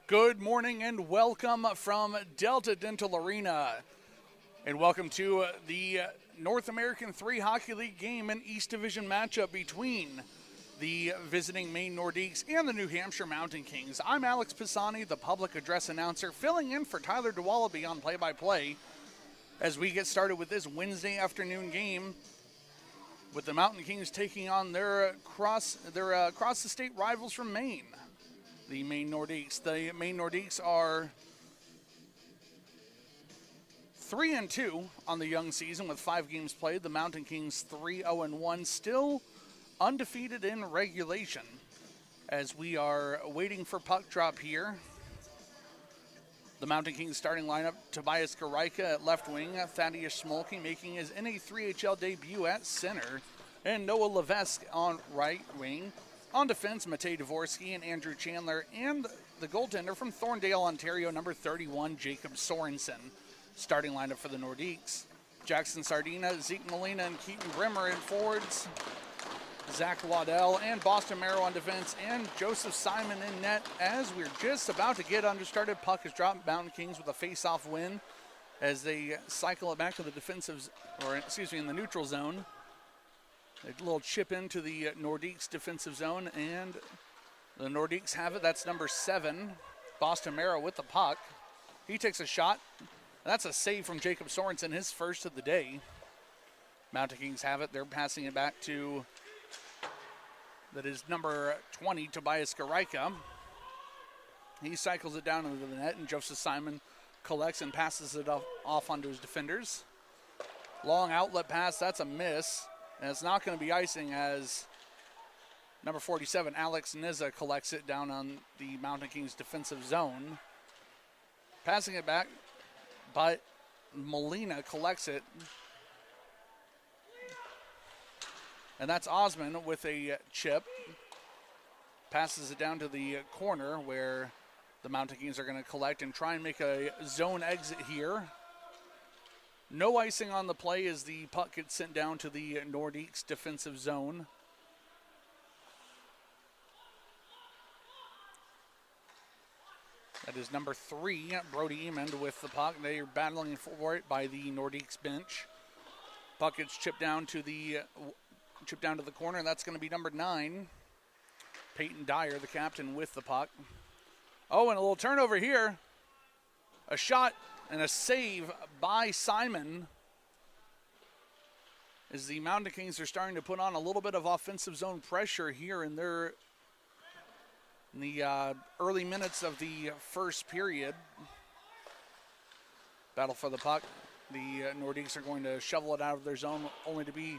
Good morning and welcome from Delta Dental Arena. And welcome to the North American 3 Hockey League game and East Division matchup between the visiting Maine Nordiques and the New Hampshire Mountain Kings. I'm Alex Posani, the public address announcer, filling in for Tyler DeWallaby on play-by-play as we get started with this Wednesday afternoon game with the Mountain Kings taking on their across-the-state rivals from Maine, the Maine Nordiques. The Maine Nordiques are 3-2 on the young season with 5 games played. The Mountain Kings 3-0-1, still undefeated in regulation as we are waiting for puck drop here. The Mountain Kings starting lineup: Tobias Garika at left wing, Thaddeus Smolke making his NA3HL debut at center, and Noah Levesque on right wing. On defense, Matej Dvorsky and Andrew Chandler, and the goaltender from Thorndale, Ontario, number 31, Jacob Sorensen. Starting lineup for the Nordiques: Jackson Sardina, Zeke Molina, and Keaton Brimmer in forwards, Zach Waddell and Boston Merrow on defense, and Joseph Simon in net. As we're just about to get understarted, puck is dropped. Mountain Kings with a face-off win as they cycle it back to the in the neutral zone. A little chip into the Nordiques defensive zone, and the Nordiques have it. That's number 7, Boston Merrow with the puck. He takes a shot. That's a save from Jacob Sorensen, his first of the day. Mountain Kings have it. They're passing it back to, that is number 20, Tobias Garika. He cycles it down into the net, and Joseph Simon collects and passes it off onto his defenders. Long outlet pass, that's a miss. And it's not going to be icing as number 47, Alex Niza, collects it down on the Mountain Kings defensive zone. Passing it back, but Molina collects it. And that's Osman with a chip. Passes it down to the corner where the Mountain Kings are going to collect and try and make a zone exit here. No icing on the play as the puck gets sent down to the Nordiques defensive zone. That is number 3, Brody Emond with the puck. They are battling for it by the Nordiques bench. Puck gets chipped down to the corner, and that's going to be number 9, Peyton Dyer, the captain, with the puck. Oh, and a little turnover here. A shot and a save by Simon as the Mountain Kings are starting to put on a little bit of offensive zone pressure here in the early minutes of the first period. Battle for the puck. The Nordiques are going to shovel it out of their zone, only to be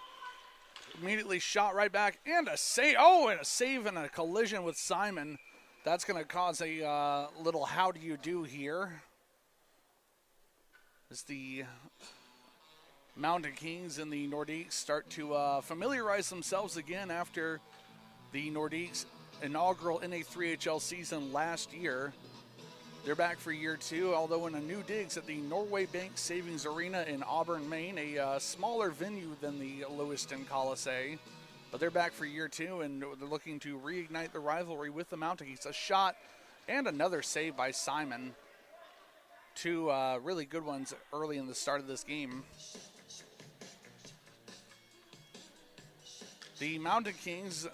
immediately shot right back. And a save. Oh, and a save and a collision with Simon. That's going to cause a little how do you do here, as the Mountain Kings and the Nordiques start to familiarize themselves again after the Nordiques' inaugural NA3HL season last year. They're back for year 2, although in a new digs at the Norway Bank Savings Arena in Auburn, Maine, a smaller venue than the Lewiston Coliseum. But they're back for year 2, and they're looking to reignite the rivalry with the Mountain Kings. A shot and another save by Simon. 2 really good ones early in the start of this game. The Mountain Kings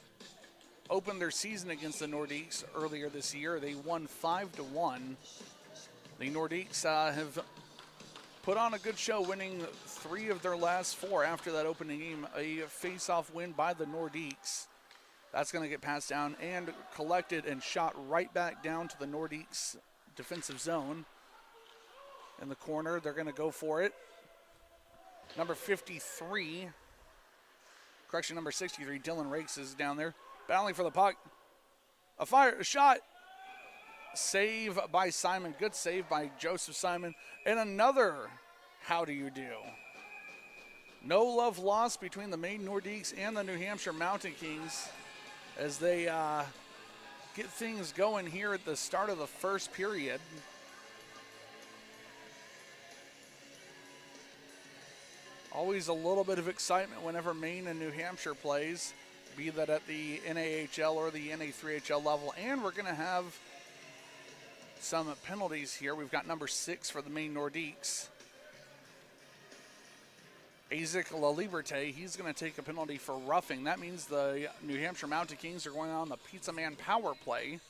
opened their season against the Nordiques earlier this year. They won 5-1. The Nordiques have put on a good show, winning 3 of their last 4 after that opening game. A face-off win by the Nordiques. That's going to get passed down and collected and shot right back down to the Nordiques defensive zone. In the corner, they're going to go for it. Number 53, number 63, Dylan Rakes is down there, battling for the puck. A shot. Save by Simon. Good save by Joseph Simon. And another how do you do. No love lost between the Maine Nordiques and the New Hampshire Mountain Kings as they get things going here at the start of the first period. Always a little bit of excitement whenever Maine and New Hampshire plays, be that at the NAHL or the NA3HL level. And we're going to have some penalties here. We've got number 6 for the Maine Nordiques. Isaac LaLiberte, he's going to take a penalty for roughing. That means the New Hampshire Mountain Kings are going on the Pizza Man power play.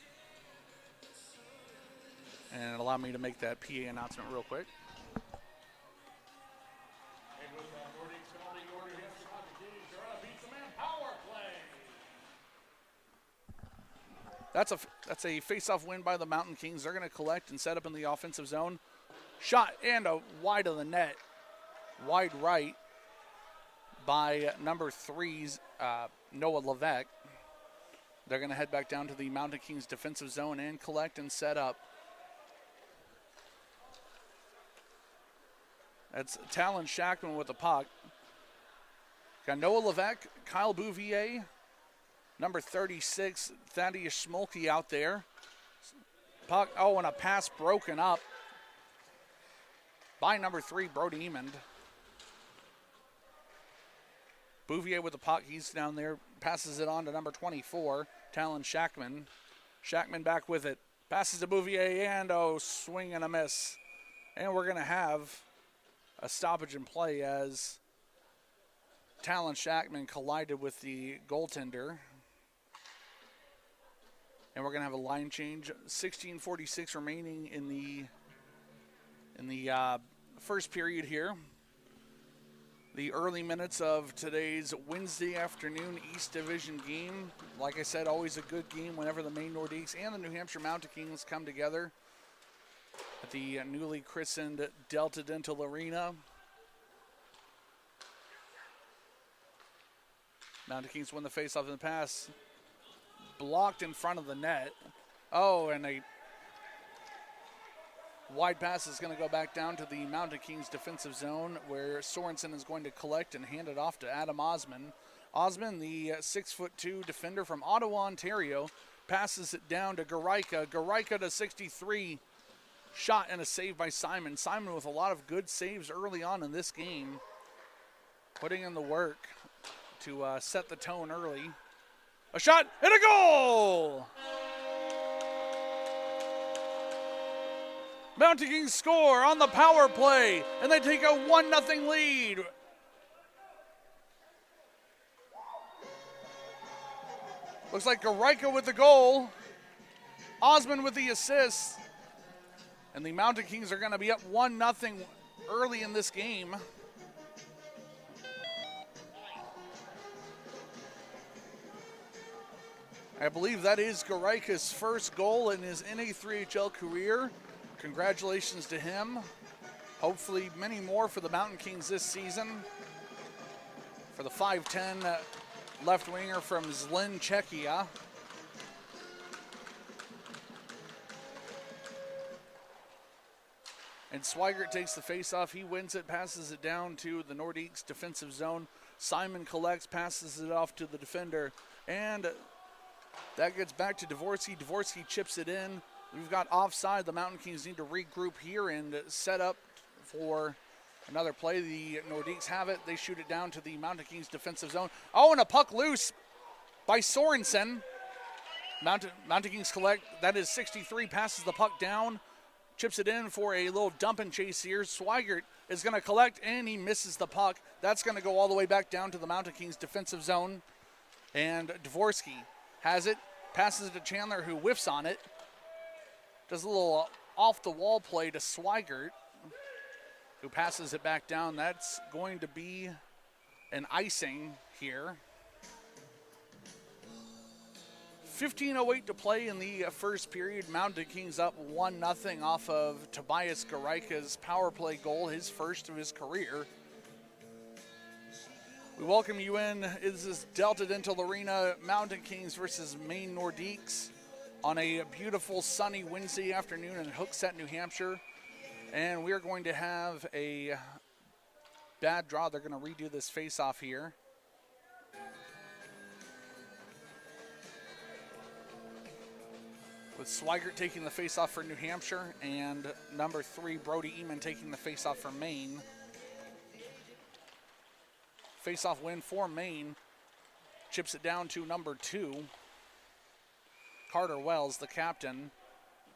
And allow me to make that PA announcement real quick. And with that Nordiques penalty, your New Hampshire Mountain Kings are on a Pizza Man power play. That's a face-off win by the Mountain Kings. They're going to collect and set up in the offensive zone. Shot and a wide of the net. Wide right by number 3's Noah Levesque. They're going to head back down to the Mountain Kings defensive zone and collect and set up. That's Talon Shackman with the puck. Got Noah Levesque, Kyle Bouvier, number 36, Thaddeus Schmolke out there. Puck, and a pass broken up by number 3, Brody Emond. Bouvier with the puck, he's down there, passes it on to number 24, Talon Shackman. Shackman back with it, passes to Bouvier, and swing and a miss. And we're going to have a stoppage in play as Talon Shackman collided with the goaltender. And we're going to have a line change. 16:46 remaining in the first period here. The early minutes of today's Wednesday afternoon East Division game. Like I said, always a good game whenever the Maine Nordiques and the New Hampshire Mountain Kings come together at the newly christened Delta Dental Arena. Mountain Kings win the faceoff in the pass. Blocked in front of the net. And a wide pass is going to go back down to the Mountain Kings defensive zone where Sorensen is going to collect and hand it off to Adam Osman. Osman, the 6'2" defender from Ottawa, Ontario, passes it down to Garaika. Garaika to 63. Shot and a save by Simon. Simon with a lot of good saves early on in this game. Putting in the work to set the tone early. A shot and a goal! Mountain Kings score on the power play, and they take a 1-0 lead. Looks like Garaika with the goal. Osman with the assist. And the Mountain Kings are going to be up 1-0 early in this game. I believe that is Garaika's first goal in his NA3HL career. Congratulations to him. Hopefully many more for the Mountain Kings this season. For the 5'10" left winger from Zlin, Czechia. And Swigert takes the faceoff. He wins it, passes it down to the Nordiques defensive zone. Simon collects, passes it off to the defender. And that gets back to Dvorsky. Dvorsky chips it in. We've got offside. The Mountain Kings need to regroup here and set up for another play. The Nordiques have it. They shoot it down to the Mountain Kings defensive zone. And a puck loose by Sorensen. Mountain Kings collect. That is 63. Passes the puck down. Chips it in for a little dump and chase here. Swigert is going to collect, and he misses the puck. That's going to go all the way back down to the Mountain Kings defensive zone. And Dvorsky has it. Passes it to Chandler, who whiffs on it. Does a little off-the-wall play to Swigert, who passes it back down. That's going to be an icing here. 15:08 to play in the first period. Mountain Kings up 1-0 off of Tobias Garaika's power play goal, his first of his career. We welcome you in. This is Delta Dental Arena, Mountain Kings versus Maine Nordiques on a beautiful sunny Wednesday afternoon in Hooksett, New Hampshire. And we are going to have a bad draw. They're going to redo this face-off here. With Swigert taking the face-off for New Hampshire and number 3, Brody Emond, taking the face-off for Maine. Face-off win for Maine. Chips it down to number 2. Carter Wells, the captain.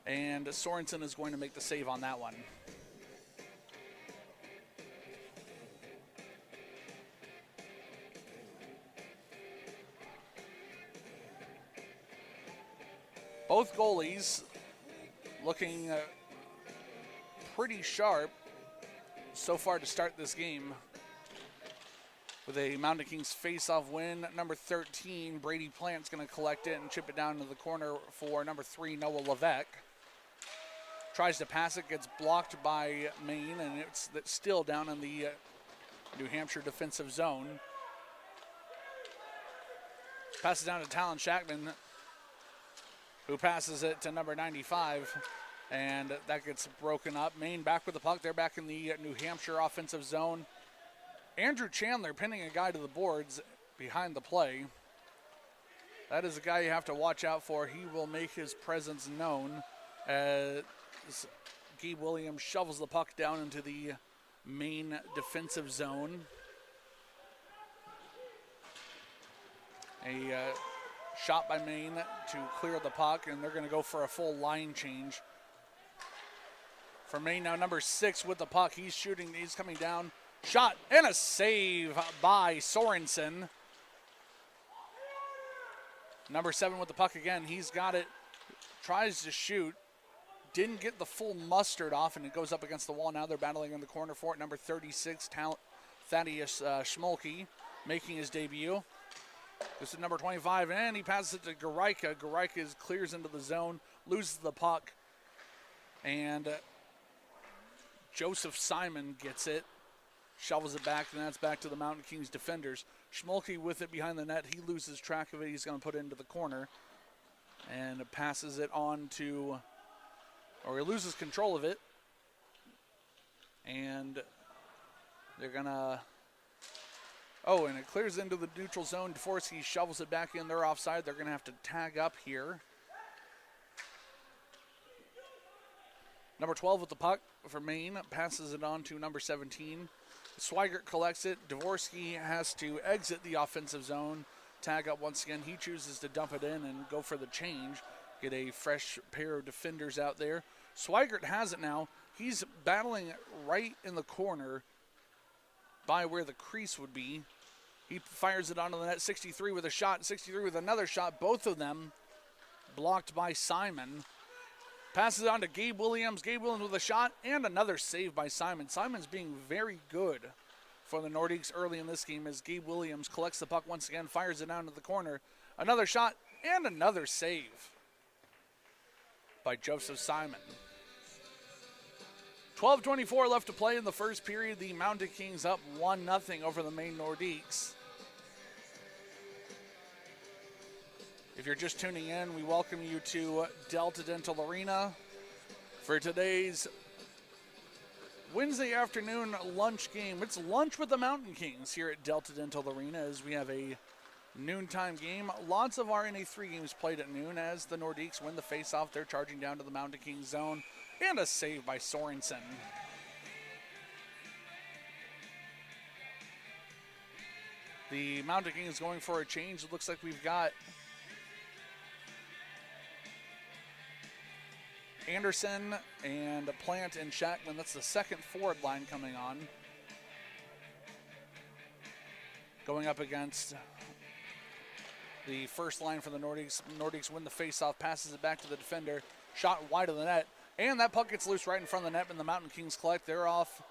And Sorensen is going to make the save on that one. Both goalies looking pretty sharp so far to start this game. With a Mountain Kings face-off win, number 13, Brady Plant's going to collect it and chip it down to the corner for number 3, Noah Levesque. Tries to pass it, gets blocked by Maine, and it's still down in the New Hampshire defensive zone. Passes down to Talon Shackman, who passes it to number 95, and that gets broken up. Maine back with the puck. They're back in the New Hampshire offensive zone. Andrew Chandler pinning a guy to the boards behind the play. That is a guy you have to watch out for. He will make his presence known as Gabe Williams shovels the puck down into the Maine defensive zone. A shot by Maine to clear the puck, and they're going to go for a full line change. For Maine now, number 6 with the puck. He's shooting, he's coming down. Shot and a save by Sorensen. Number 7 with the puck again. He's got it, tries to shoot. Didn't get the full mustard off, and it goes up against the wall. Now they're battling in the corner for it. Number 36, Thaddeus Schmolke, making his debut. This is number 25, and he passes it to Garaika. Garaika clears into the zone, loses the puck, and Joseph Simon gets it, shovels it back, and that's back to the Mountain Kings defenders. Schmolke with it behind the net. He loses track of it. He's going to put it into the corner and passes it on to, or he loses control of it, and they're going to, oh, and it clears into the neutral zone. Dvorsky shovels it back in. They're offside. They're going to have to tag up here. Number 12 with the puck for Maine. Passes it on to number 17. Swigert collects it. Dvorsky has to exit the offensive zone. Tag up once again. He chooses to dump it in and go for the change. Get a fresh pair of defenders out there. Swigert has it now. He's battling right in the corner by where the crease would be. He fires it onto the net. 63 with a shot, 63 with another shot. Both of them blocked by Simon. Passes it on to Gabe Williams. Gabe Williams with a shot and another save by Simon. Simon's being very good for the Nordiques early in this game as Gabe Williams collects the puck once again, fires it down to the corner. Another shot and another save by Joseph Simon. 12:24 left to play in the first period. The Mountain Kings up 1-0 over the Maine Nordiques. If you're just tuning in, we welcome you to Delta Dental Arena for today's Wednesday afternoon lunch game. It's lunch with the Mountain Kings here at Delta Dental Arena as we have a noontime game. Lots of our NA3 games played at noon as the Nordiques win the faceoff. They're charging down to the Mountain Kings zone. And a save by Sorensen. The Mountain King is going for a change. It looks like we've got Anderson and Plant and Shackman. That's the second forward line coming on. Going up against the first line for the Nordiques. Nordiques win the faceoff, passes it back to the defender. Shot wide of the net. And that puck gets loose right in front of the net, and the Mountain Kings collect. They're off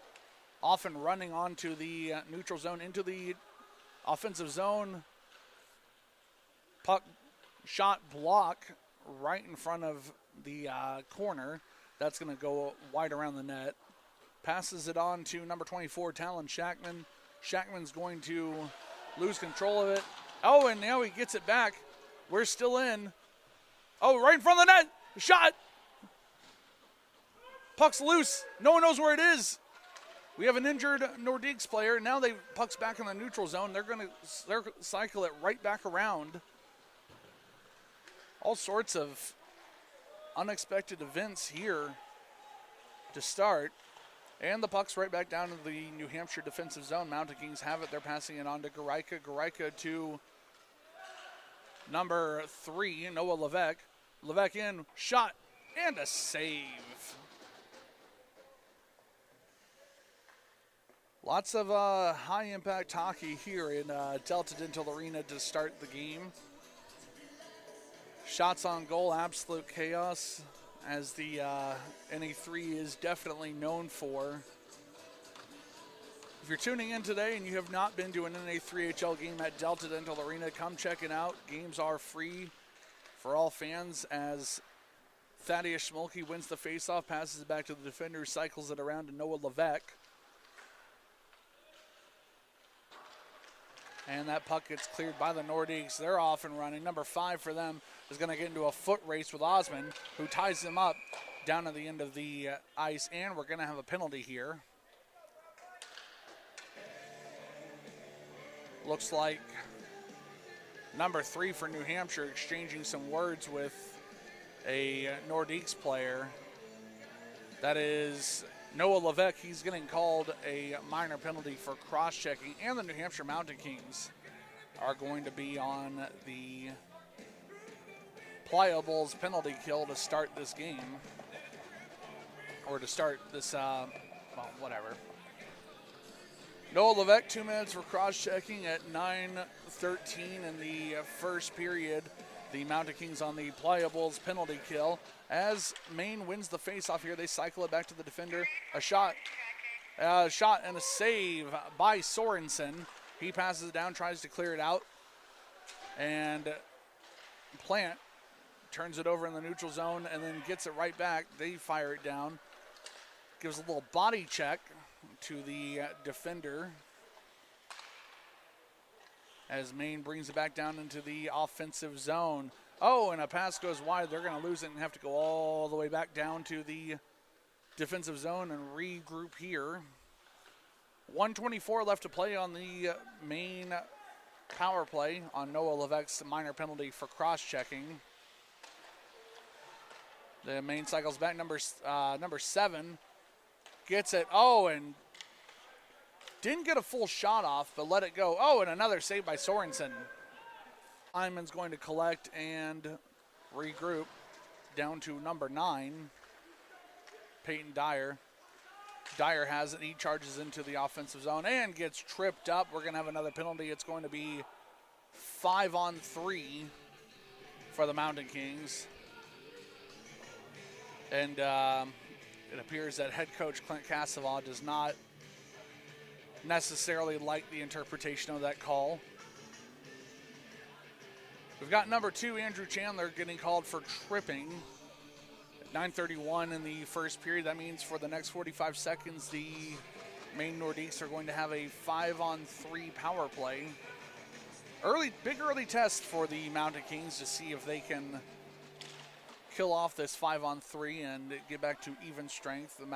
and running onto the neutral zone, into the offensive zone. Puck shot block right in front of the corner. That's going to go wide around the net. Passes it on to number 24, Talon Shackman. Shackman's going to lose control of it. Oh, and now he gets it back. We're still in. Oh, right in front of the net. Shot. Puck's loose. No one knows where it is. We have an injured Nordiques player. Now puck's back in the neutral zone. They're going to cycle it right back around. All sorts of unexpected events here to start. And the puck's right back down to the New Hampshire defensive zone. Mountain Kings have it. They're passing it on to Garaika. Garaika to number 3, Noah Levesque. Levesque in, shot, And a save. Lots of high-impact hockey here in Delta Dental Arena to start the game. Shots on goal, absolute chaos, as the NA3 is definitely known for. If you're tuning in today and you have not been to an NA3HL game at Delta Dental Arena, come check it out. Games are free for all fans as Thaddeus Schmolke wins the faceoff, passes it back to the defender, cycles it around to Noah Levesque. And that puck gets cleared by the Nordiques. They're off and running. Number 5 for them is going to get into a foot race with Osmond, who ties him up down at the end of the ice, and we're going to have a penalty here. Looks like number 3 for New Hampshire exchanging some words with a Nordiques player. That is Noah Levesque. He's getting called a minor penalty for cross-checking, and the New Hampshire Mountain Kings are going to be on the Pliables penalty kill to start this game, or to start this, well, whatever. Noah Levesque, 2 minutes for cross-checking at 9:13 in the first period. The Mountain Kings on the Pliables penalty kill. As Maine wins the face-off here, they cycle it back to the defender. A shot and a save by Sorensen. He passes it down, tries to clear it out. And Plant turns it over in the neutral zone and then gets it right back. They fire it down. Gives a little body check to the defender as Maine brings it back down into the offensive zone. Oh, and a pass goes wide. They're going to lose it and have to go all the way back down to the defensive zone and regroup here. 1:24 left to play on the Maine power play on Noah Levesque's minor penalty for cross-checking. The Maine cycles back. Number 7 gets it. Oh, and didn't get a full shot off, but let it go. Oh, and another save by Sorensen. Hyman's going to collect and regroup down to number 9, Peyton Dyer. Dyer has it. He charges into the offensive zone and gets tripped up. We're going to have another penalty. It's going to be 5-on-3 for the Mountain Kings. And it appears that head coach Clint Casavaw does not necessarily like the interpretation of that call. We've got number 2, Andrew Chandler, getting called for tripping. At 9:31 in the first period, that means for the next 45 seconds, the Maine Nordiques are going to have a 5-on-3 power play. Big early test for the Mountain Kings to see if they can kill off this 5-on-3 and get back to even strength. The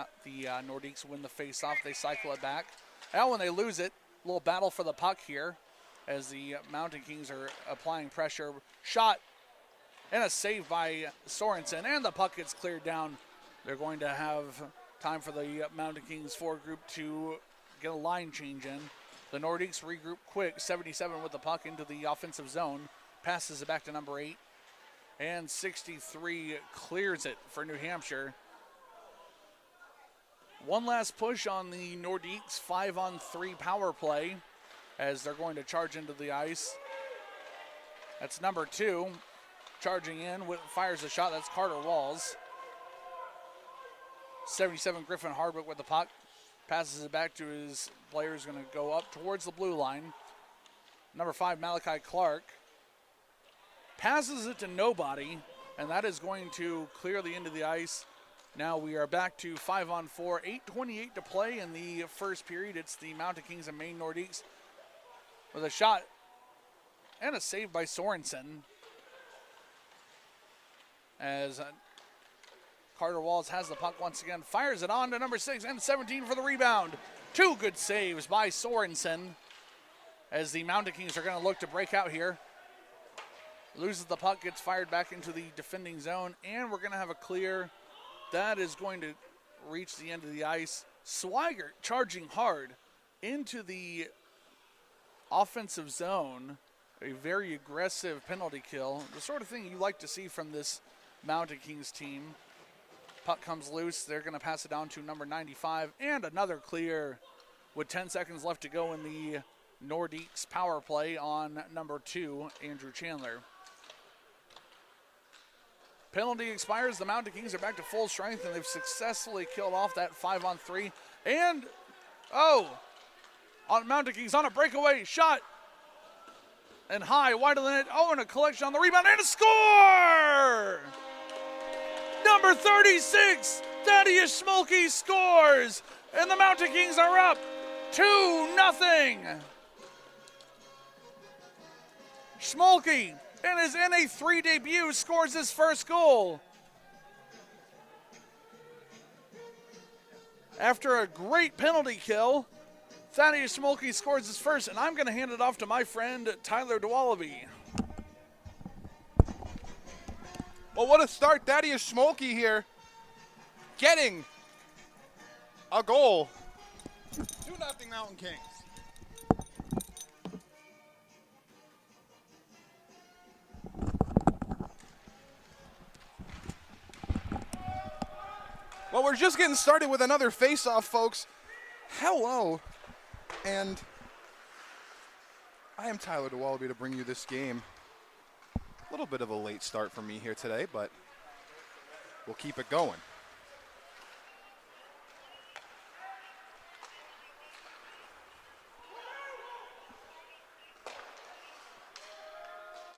Nordiques win the face-off. They cycle it back. Now when they lose it, a little battle for the puck here as the Mountain Kings are applying pressure. Shot and a save by Sorensen, and the puck gets cleared down. They're going to have time for the Mountain Kings forward group to get a line change in. The Nordiques regroup quick. 77 with the puck into the offensive zone. Passes it back to number 8. And 63 clears it for New Hampshire. One last push on the Nordiques 5-on-3 power play as they're going to charge into the ice. That's number 2 charging in, fires a shot. That's Carter Walls. 77 Griffin Hardwick with the puck. Passes it back to his players, going to go up towards the blue line. Number 5, Malachi Clark. Passes it to nobody, and that is going to clear the end of the ice. Now we are back to 5-on-4, 8:28 to play in the first period. It's the Mountain Kings and Maine Nordiques with a shot and a save by Sorensen. As Carter Walls has the puck once again, fires it on to number 6 and 17 for the rebound. 2 good saves by Sorensen as the Mountain Kings are going to look to break out here. Loses the puck, gets fired back into the defending zone, and we're going to have a clear. That is going to reach the end of the ice. Swigert charging hard into the offensive zone. A very aggressive penalty kill. The sort of thing you like to see from this Mountain Kings team. Puck comes loose. They're going to pass it down to number 95. And another clear with 10 seconds left to go in the Nordiques power play on number 2, Andrew Chandler. Penalty expires. The Mountain Kings are back to full strength, and they've successfully killed off that 5-on-3. And, on Mountain Kings on a breakaway shot. And high, wide of the net. And a collection on the rebound, and a score! Number 36, Thaddeus Schmolke scores, and the Mountain Kings are up 2-0. Schmolke, in his NA3 debut, scores his first goal. After a great penalty kill, Thaddeus Schmolke scores his first, and I'm going to hand it off to my friend Tyler DeWallaby. Well, what a start. Thaddeus Schmolke here getting a goal. 2-0 Mountain Kings. Well, we're just getting started with another face-off, folks. Hello, and I am Tyler DeWallaby to bring you this game. A little bit of a late start for me here today, but we'll keep it going.